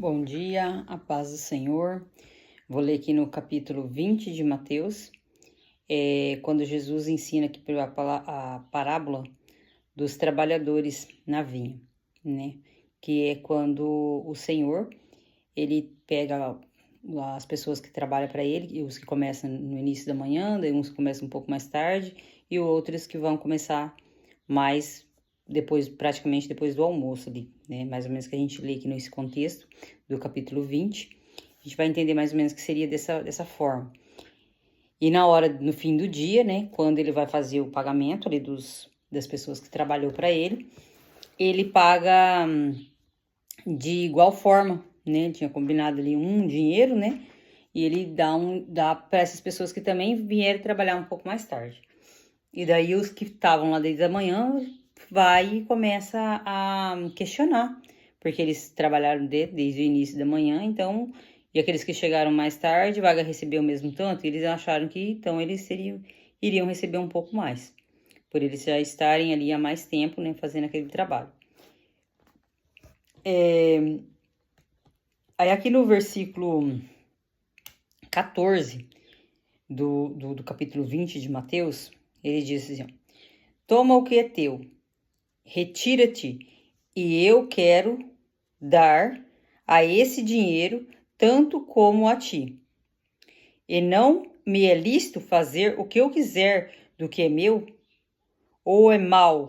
Bom dia, a paz do Senhor. Vou ler aqui no capítulo 20 de Mateus, quando Jesus ensina aqui a parábola dos trabalhadores na vinha, né? Que é quando o Senhor, ele pega as pessoas que trabalham para ele, e os que começam no início da manhã, daí uns que começam um pouco mais tarde, e outros que vão começar mais praticamente depois do almoço ali, né? Mais ou menos que a gente lê aqui nesse contexto do capítulo 20, a gente vai entender mais ou menos que seria dessa forma. E no fim do dia, né, quando ele vai fazer o pagamento ali das pessoas que trabalhou para ele paga de igual forma, né? Ele tinha combinado ali um dinheiro, né? E ele dá para essas pessoas que também vieram trabalhar um pouco mais tarde. E daí os que estavam lá desde a manhã vai e começa a questionar, porque eles trabalharam desde o início da manhã, então, e aqueles que chegaram mais tarde, vaga receber o mesmo tanto, e eles acharam que então eles iriam receber um pouco mais, por eles já estarem ali há mais tempo, né, fazendo aquele trabalho. Aí aqui no versículo 14 do capítulo 20 de Mateus, ele diz assim: toma o que é teu, retira-te, e eu quero dar a esse dinheiro tanto como a ti. E não me é lícito fazer o que eu quiser do que é meu? Ou é mal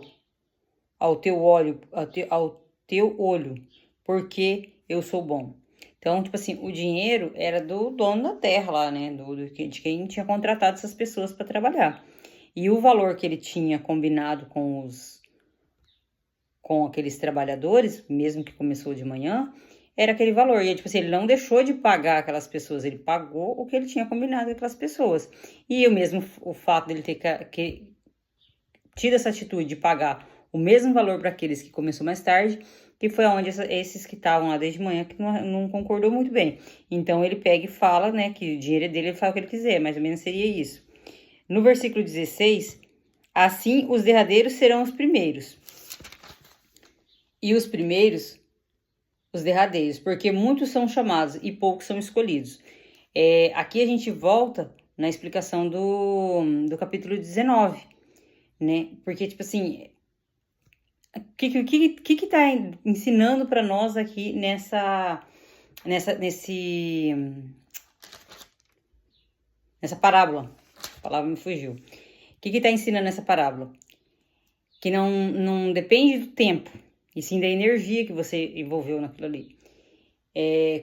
ao teu olho, porque eu sou bom? Então, tipo assim, o dinheiro era do dono da terra lá, né? De quem tinha contratado essas pessoas para trabalhar. E o valor que ele tinha combinado com aqueles trabalhadores, mesmo que começou de manhã, era aquele valor. E, tipo assim, ele não deixou de pagar aquelas pessoas, ele pagou o que ele tinha combinado com aquelas pessoas. E o fato dele ter tido essa atitude de pagar o mesmo valor para aqueles que começou mais tarde, que foi onde esses que estavam lá desde manhã que não concordou muito bem. Então ele pega e fala, né, que o dinheiro é dele, ele fala o que ele quiser, mais ou menos seria isso. No versículo 16, assim os derradeiros serão os primeiros, e os primeiros os derradeiros, porque muitos são chamados e poucos são escolhidos. Aqui a gente volta na explicação do capítulo 19, né? Porque, tipo assim, o que tá ensinando para nós aqui nessa parábola? A palavra me fugiu. O que tá ensinando nessa parábola? Que não depende do tempo, e sim da energia que você envolveu naquilo ali.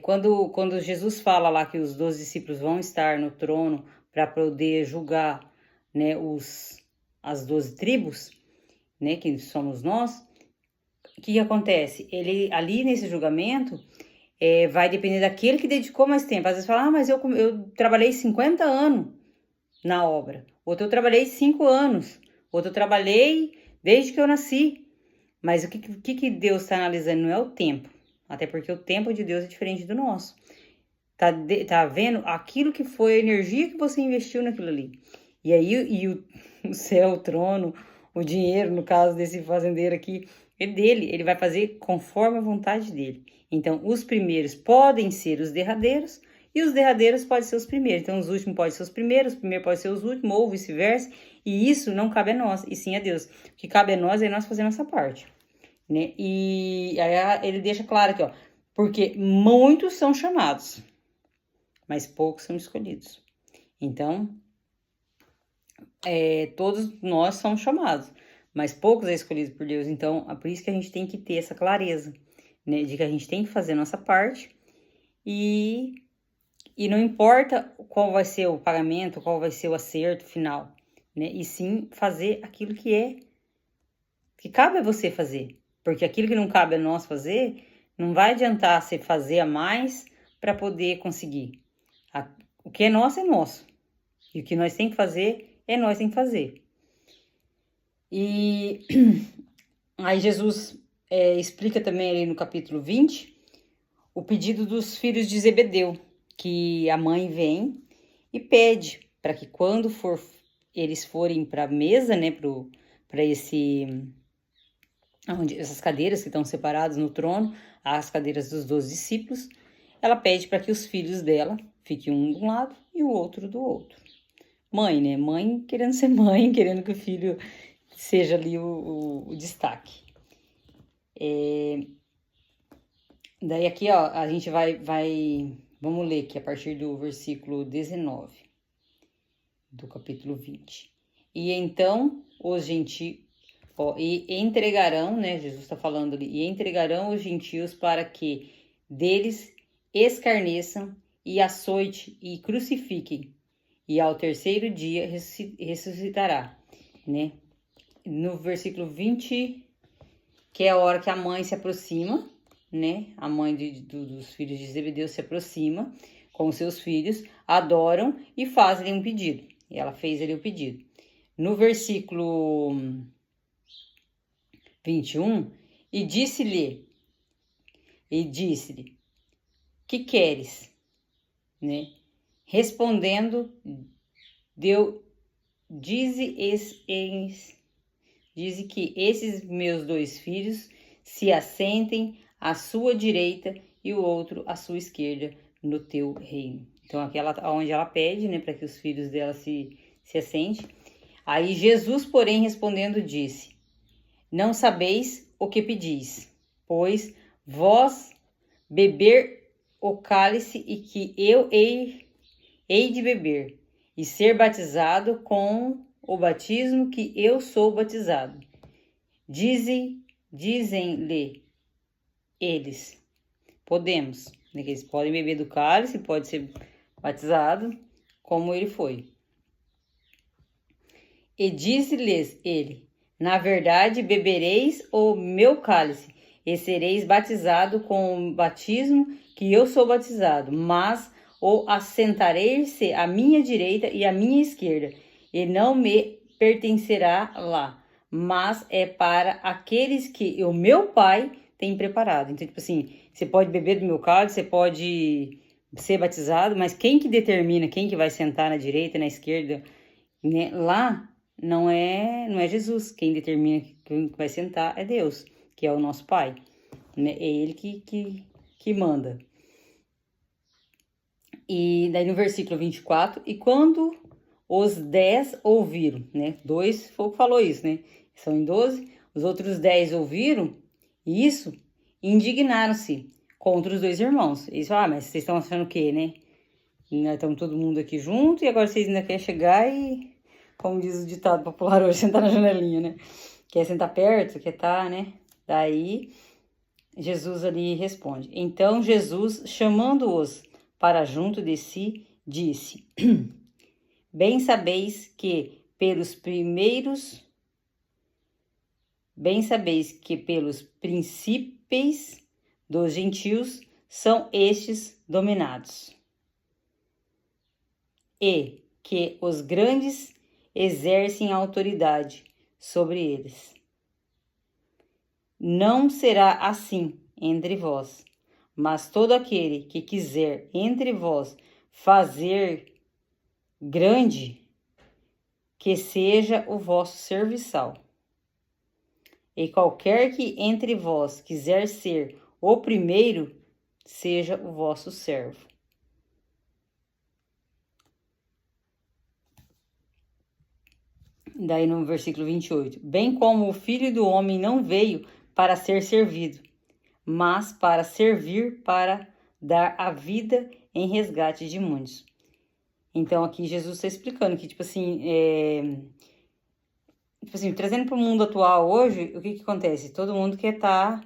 Quando Jesus fala lá que os 12 discípulos vão estar no trono para poder julgar, né, as 12 tribos, né, que somos nós, o que acontece? Ele, ali nesse julgamento, vai depender daquele que dedicou mais tempo. Às vezes fala, mas eu trabalhei 50 anos na obra. Outro eu trabalhei 5 anos. Outro eu trabalhei desde que eu nasci. Mas o que Deus está analisando não é o tempo. Até porque o tempo de Deus é diferente do nosso. Tá vendo aquilo que foi a energia que você investiu naquilo ali. E aí o céu, o trono, o dinheiro, no caso desse fazendeiro aqui, é dele. Ele vai fazer conforme a vontade dele. Então, os primeiros podem ser os derradeiros e os derradeiros podem ser os primeiros. Então, os últimos podem ser os primeiros podem ser os últimos, ou vice-versa. E isso não cabe a nós, e sim a Deus. O que cabe a nós é nós fazer nossa parte, né? E aí ele deixa claro aqui, ó, porque muitos são chamados, mas poucos são escolhidos. Então, todos nós somos chamados, mas poucos é escolhido por Deus. Então, é por isso que a gente tem que ter essa clareza, né, de que a gente tem que fazer a nossa parte e não importa qual vai ser o pagamento, qual vai ser o acerto final, né? E sim fazer aquilo que cabe a você fazer. Porque aquilo que não cabe a nós fazer, não vai adiantar você fazer a mais para poder conseguir. O que é nosso é nosso. E o que nós tem que fazer é nós tem que fazer. E aí Jesus explica também ali no capítulo 20 o pedido dos filhos de Zebedeu, que a mãe vem e pede para que quando eles forem para a mesa, né, para onde essas cadeiras que estão separadas no trono, as cadeiras dos 12 discípulos, ela pede para que os filhos dela fiquem um de um lado e o outro do outro. Mãe, né? Mãe querendo ser mãe, querendo que o filho seja ali o destaque. Daí aqui, ó, a gente vamos ler aqui a partir do versículo 19 do capítulo 20. E então os gentios, e entregarão, né, Jesus está falando ali, e entregarão os gentios para que deles escarneçam e açoite e crucifiquem, e ao terceiro dia ressuscitará, né? No versículo 20, que é a hora que a mãe se aproxima, né? A mãe dos filhos de Zebedeu se aproxima com os seus filhos, adoram e fazem um pedido. E ela fez ali o pedido. No versículo 21, e disse-lhe, que queres? Né? Respondendo, dize que esses meus 2 filhos se assentem à sua direita e o outro à sua esquerda no teu reino. Então, aquela onde ela pede, né, para que os filhos dela se assentem. Aí Jesus, porém, respondendo, disse: não sabeis o que pedis, pois vós beber o cálice e que eu hei de beber, e ser batizado com o batismo que eu sou batizado. Dizem-lhe eles: podemos, né, que eles podem beber do cálice, pode ser batizado como ele foi. E disse-lhes ele: na verdade, bebereis o meu cálice e sereis batizado com o batismo que eu sou batizado, mas ou assentareis-se à minha direita e à minha esquerda, e não me pertencerá lá, mas é para aqueles que o meu Pai tem preparado. Então, tipo assim, você pode beber do meu cálice, você pode ser batizado, mas quem que determina quem que vai sentar na direita e na esquerda, né? Lá não é Jesus. Quem determina quem vai sentar é Deus, que é o nosso Pai, né? É Ele que manda. E daí no versículo 24, e quando os 10 ouviram, né? 2 falou isso, né? São em 12. Os outros 10 ouviram isso, indignaram-se contra os 2 irmãos. Eles falaram: mas vocês estão achando o quê, né? Nós estamos todo mundo aqui junto e agora vocês ainda querem chegar e, como diz o ditado popular hoje, sentar na janelinha, né? Quer sentar perto, quer estar, né? Daí Jesus ali responde. Então Jesus, chamando-os para junto de si, disse: bem sabeis que pelos príncipes dos gentios são estes dominados, e que os grandes exercem autoridade sobre eles. Não será assim entre vós, mas todo aquele que quiser entre vós fazer grande, que seja o vosso serviçal. E qualquer que entre vós quiser ser o primeiro, seja o vosso servo. Daí no versículo 28, bem como o Filho do Homem não veio para ser servido, mas para servir, para dar a vida em resgate de muitos. Então aqui Jesus está explicando que, tipo assim, trazendo para o mundo atual hoje, o que acontece? Todo mundo quer estar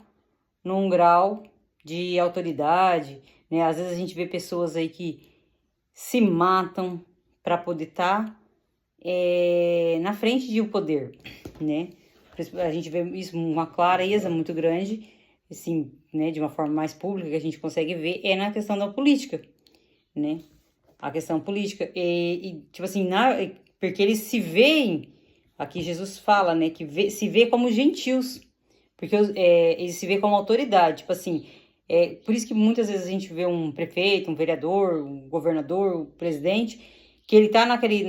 num grau de autoridade, né? Às vezes a gente vê pessoas aí que se matam para poder estar na frente de um poder, né? A gente vê isso, uma clareza muito grande, assim, né? De uma forma mais pública que a gente consegue ver, é na questão da política, né? A questão política, tipo assim, porque eles se veem, aqui Jesus fala, né? Que se vê como gentios, porque eles se vê como autoridade, tipo assim, por isso que muitas vezes a gente vê um prefeito, um vereador, um governador, um presidente, que ele tá naquele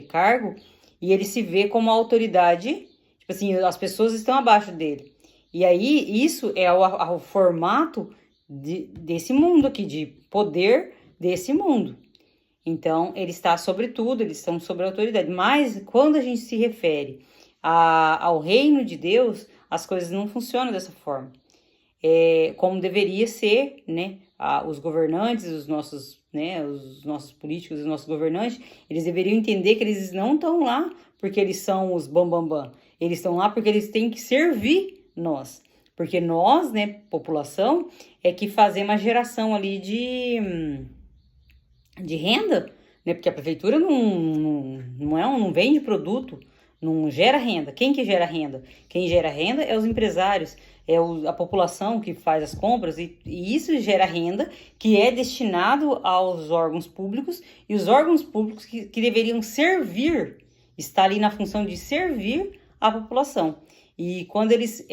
cargo e ele se vê como autoridade, tipo assim, as pessoas estão abaixo dele. E aí, isso é o formato desse mundo aqui, de poder desse mundo. Então, ele está sobre tudo, eles estão sobre a autoridade. Mas, quando a gente se refere ao reino de Deus, as coisas não funcionam dessa forma. Como deveria ser, né? Os governantes, os nossos políticos, os nossos governantes, eles deveriam entender que eles não estão lá porque eles são os bambambam. Eles estão lá porque eles têm que servir nós. Porque nós, né, população, é que fazemos a geração ali de renda, né? Porque a prefeitura não vende produto, não gera renda. Quem que gera renda? Quem gera renda é os empresários, a população que faz as compras, e isso gera renda que é destinado aos órgãos públicos, e os órgãos públicos que deveriam servir, está ali na função de servir a população. E quando eles...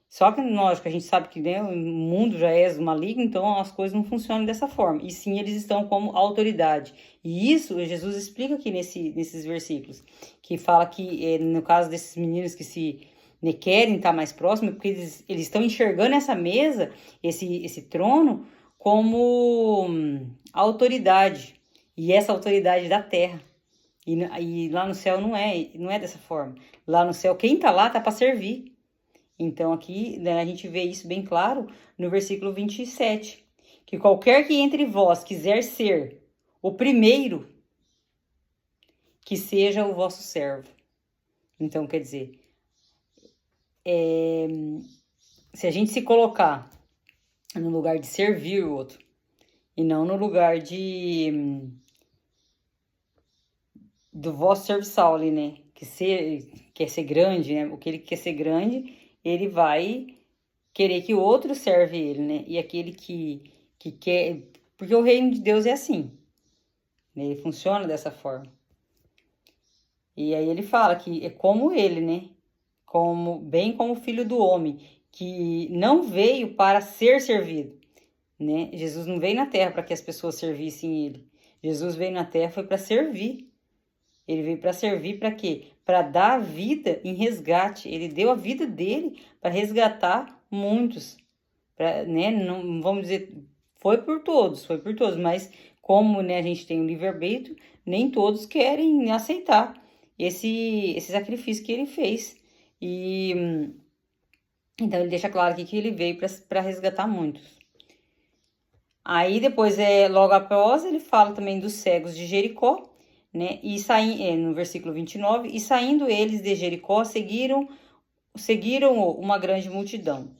Só que, lógico, a gente sabe que, né, o mundo já é maligno, então as coisas não funcionam dessa forma. E sim, eles estão como autoridade. E isso, Jesus explica aqui nesses versículos, que fala que, no caso desses meninos que querem estar mais próximos, porque eles estão enxergando essa mesa, esse trono, como autoridade. E essa autoridade da terra. E lá no céu não é dessa forma. Lá no céu, quem está lá está para servir. Então, aqui, né, a gente vê isso bem claro no versículo 27. Que qualquer que entre vós quiser ser o primeiro, que seja o vosso servo. Então, quer dizer, se a gente se colocar no lugar de servir o outro, e não no lugar do vosso serviçal ali, né? Quer ser grande, né? O que ele quer ser grande, ele vai querer que o outro serve ele, né? E aquele que quer... Porque o reino de Deus é assim, né? Ele funciona dessa forma. E aí ele fala que é como ele, né? Bem como o filho do homem, que não veio para ser servido, né? Jesus não veio na terra para que as pessoas servissem ele. Jesus veio na terra foi para servir. Ele veio para servir para quê? Para dar vida em resgate. Ele deu a vida dele para resgatar muitos. Né? Não vamos dizer, foi por todos, mas como, né, a gente tem o livre-arbítrio, nem todos querem aceitar esse sacrifício que ele fez. Então ele deixa claro aqui que ele veio para resgatar muitos. Aí depois, logo após, ele fala também dos cegos de Jericó, né? E no versículo 29, e saindo eles de Jericó, seguiram uma grande multidão.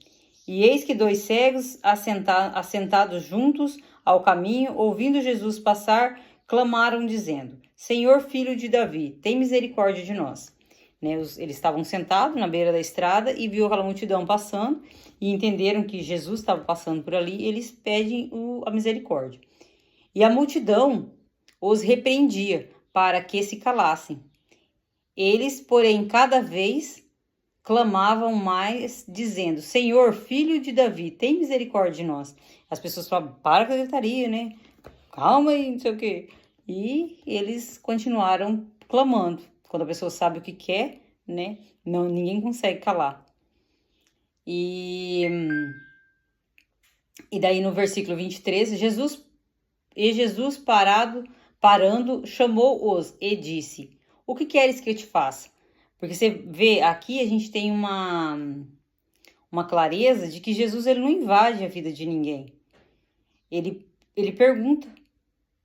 E eis que 2 cegos, assentados juntos ao caminho, ouvindo Jesus passar, clamaram, dizendo: Senhor, filho de Davi, tem misericórdia de nós. Né? Eles estavam sentados na beira da estrada e viu aquela multidão passando, e entenderam que Jesus estava passando por ali, e eles pedem a misericórdia. E a multidão os repreendia, para que se calassem. Eles, porém, cada vez clamavam mais, dizendo: Senhor, filho de Davi, tem misericórdia de nós. As pessoas falam: para com a gritaria, né? Calma aí, não sei o quê. E eles continuaram clamando. Quando a pessoa sabe o que quer, né? Ninguém consegue calar. E daí no versículo 23, Jesus parando, chamou-os e disse: O que queres que eu te faça? Porque você vê, aqui a gente tem uma clareza de que Jesus ele não invade a vida de ninguém. Ele pergunta: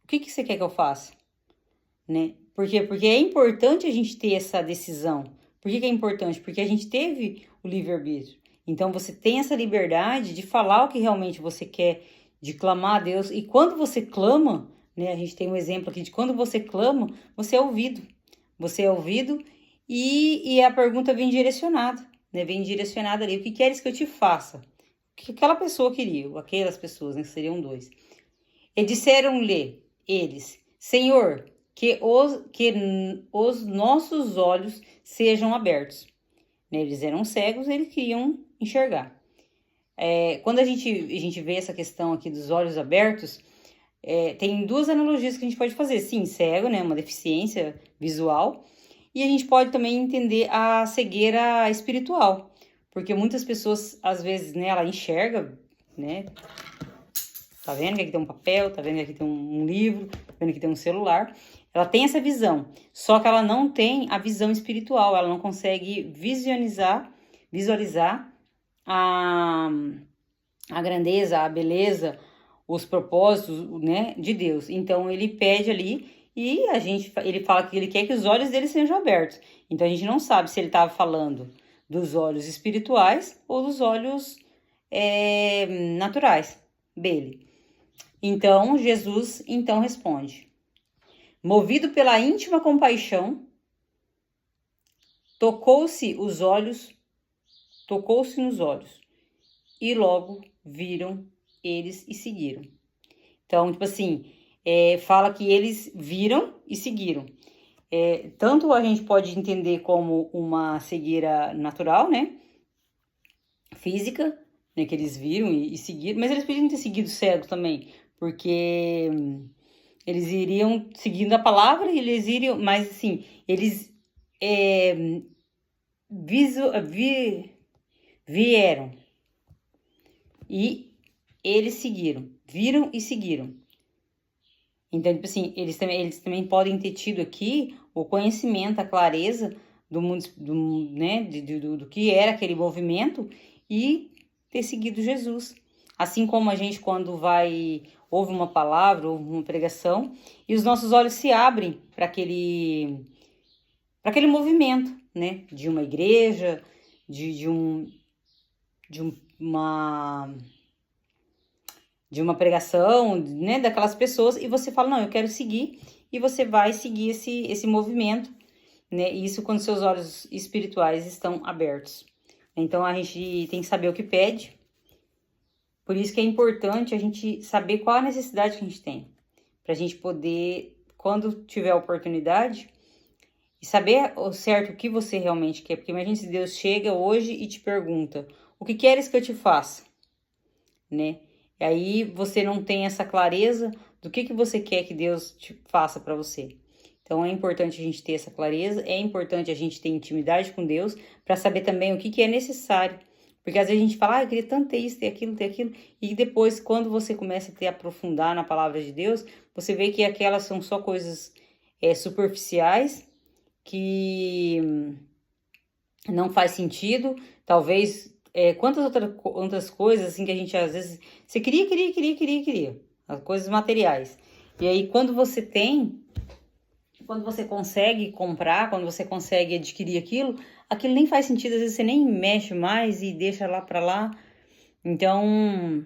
o que você quer que eu faça? Né? Por quê? Porque é importante a gente ter essa decisão. Por que é importante? Porque a gente teve o livre-arbítrio. Então você tem essa liberdade de falar o que realmente você quer, de clamar a Deus. E quando você clama, né, a gente tem um exemplo aqui de quando você clama, você é ouvido. Você é ouvido e a pergunta vem direcionada, né? Vem direcionada ali. O que queres que eu te faça? O que aquela pessoa queria, aquelas pessoas, né, que seriam 2. E disseram-lhe eles: Senhor, que os nossos olhos sejam abertos. Né? Eles eram cegos, eles queriam enxergar. Quando a gente vê essa questão aqui dos olhos abertos, tem 2 analogias que a gente pode fazer. Sim, cego, né, uma deficiência visual. E a gente pode também entender a cegueira espiritual. Porque muitas pessoas, às vezes, né, ela enxerga, né? Tá vendo que aqui tem um papel, tá vendo que aqui tem um livro, tá vendo que tem um celular. Ela tem essa visão, só que ela não tem a visão espiritual, ela não consegue visualizar a grandeza, a beleza, os propósitos, né, de Deus. Então ele pede ali e ele fala que ele quer que os olhos dele sejam abertos. Então a gente não sabe se ele estava falando dos olhos espirituais ou dos olhos naturais dele. Então Jesus responde: movido pela íntima compaixão, tocou-se nos olhos, e logo viram eles e seguiram. Então, tipo assim, fala que eles viram e seguiram. Tanto a gente pode entender como uma cegueira natural, né? Física, né? Que eles viram e seguiram, mas eles podiam ter seguido cego também, porque eles iriam seguindo a palavra, eles iriam, mas assim, eles vieram e eles seguiram, viram e seguiram. Então, tipo assim, eles também podem ter tido aqui o conhecimento, a clareza do mundo, né, do que era aquele movimento e ter seguido Jesus. Assim como a gente, quando ouve uma palavra, ouve uma pregação, e os nossos olhos se abrem para aquele movimento, né, de uma igreja, de uma pregação, né, daquelas pessoas, e você fala, não, eu quero seguir, e você vai seguir esse movimento, né, isso quando seus olhos espirituais estão abertos. Então, a gente tem que saber o que pede, por isso que é importante a gente saber qual a necessidade que a gente tem, para a gente poder, quando tiver a oportunidade, e saber o certo o que você realmente quer, porque imagina se Deus chega hoje e te pergunta, o que queres que eu te faça, né? E aí você não tem essa clareza do que você quer que Deus te faça para você. Então é importante a gente ter essa clareza, é importante a gente ter intimidade com Deus para saber também o que é necessário. Porque às vezes a gente fala, eu queria tanto ter isso, ter aquilo, e depois quando você começa a aprofundar na palavra de Deus, você vê que aquelas são só coisas superficiais, que não faz sentido, talvez, quantas outras coisas, assim, que a gente, às vezes, você queria, as coisas materiais, e aí, quando você consegue comprar, quando você consegue adquirir aquilo nem faz sentido, às vezes você nem mexe mais e deixa lá pra lá, então,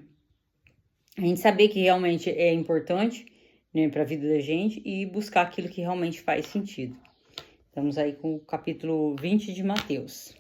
a gente saber que realmente é importante, né, pra vida da gente, e buscar aquilo que realmente faz sentido. Estamos aí com o capítulo 20 de Mateus.